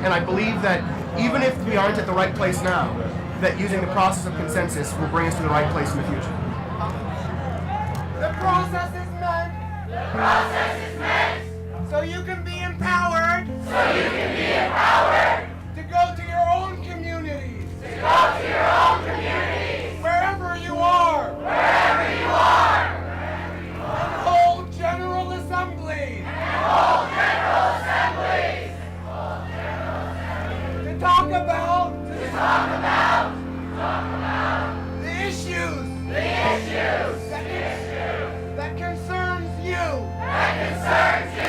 And I believe that even if we aren't at the right place now, that using the process of consensus will bring us to the right place in the future. The process is meant. The process is meant. So you can be empowered. So you can be empowered. To go to your own communities. To go to your own communities. Wherever you are. Wherever you are. And hold general assemblies. And hold general assemblies. To talk about. To talk about. The issues. The issues. That concerns you. That concerns you.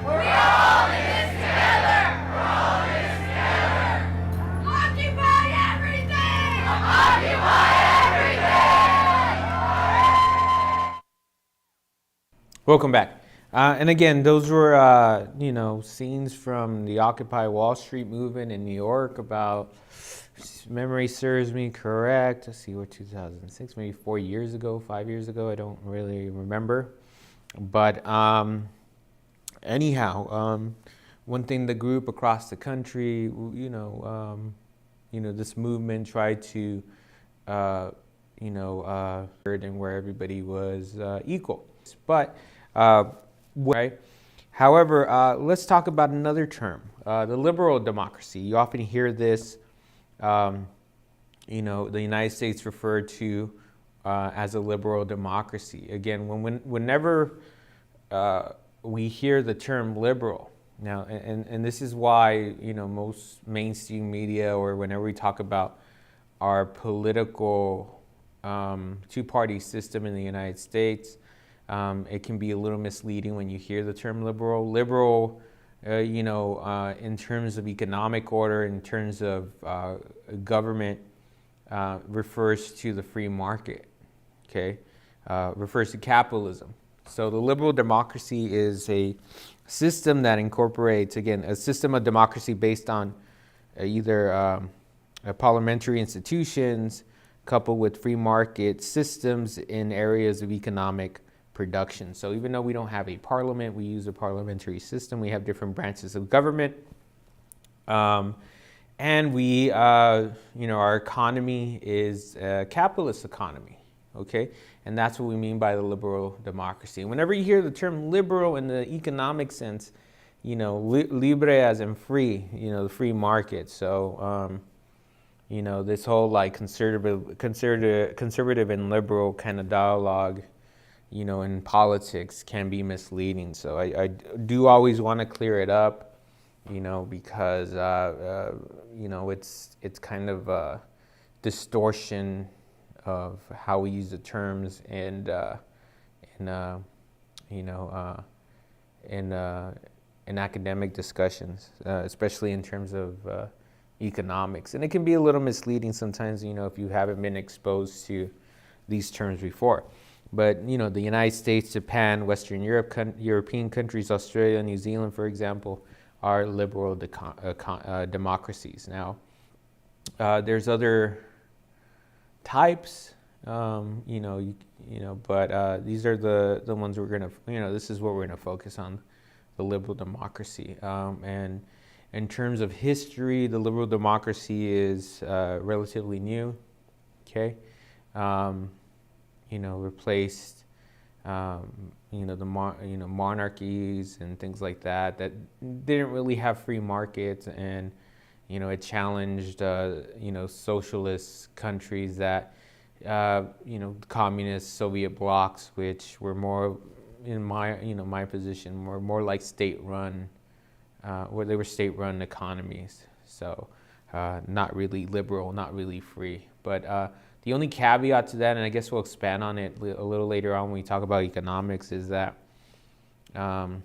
We're all in this together. We're all in this together. Occupy everything. Occupy everything. Welcome back. And again, those were, scenes from the Occupy Wall Street movement in New York about, if memory serves me correct, let's see, what, 2006, maybe 4 years ago, 5 years ago, I don't really remember. But anyhow, one thing the group across the country, this movement tried to, and where everybody was equal. But right. However, let's talk about another term, the liberal democracy. You often hear this, the United States referred to as a liberal democracy. Again, whenever we hear the term liberal, now, and this is why, most mainstream media, or whenever we talk about our political two-party system in the United States, it can be a little misleading when you hear the term liberal. Liberal, in terms of economic order, in terms of government, refers to the free market, okay? Refers to capitalism. So the liberal democracy is a system that incorporates, again, a system of democracy based on either parliamentary institutions coupled with free market systems in areas of economic production. So even though we don't have a parliament, we use a parliamentary system. We have different branches of government. And we, our economy is a capitalist economy, okay? And that's what we mean by the liberal democracy. Whenever you hear the term liberal in the economic sense, libre as in free, the free market. So, this whole like conservative and liberal kind of dialogue, in politics can be misleading. So I do always want to clear it up, because, it's kind of a distortion of how we use the terms and, in academic discussions, especially in terms of economics. And it can be a little misleading sometimes, if you haven't been exposed to these terms before. But, the United States, Japan, Western Europe, European countries, Australia, New Zealand, for example, are liberal democracies. Now, there's other types, but these are the ones we're going to, this is what we're going to focus on, the liberal democracy. And in terms of history, the liberal democracy is relatively new, okay? Replaced, monarchies and things like that didn't really have free markets, and, it challenged, socialist countries that, communist Soviet blocs, which were more, in my position, were more like state-run, where they were state-run economies. So, not really liberal, not really free, but, the only caveat to that, and I guess we'll expand on it a little later on when we talk about economics, is that the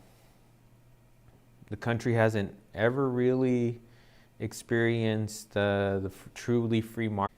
country hasn't ever really experienced the truly free market.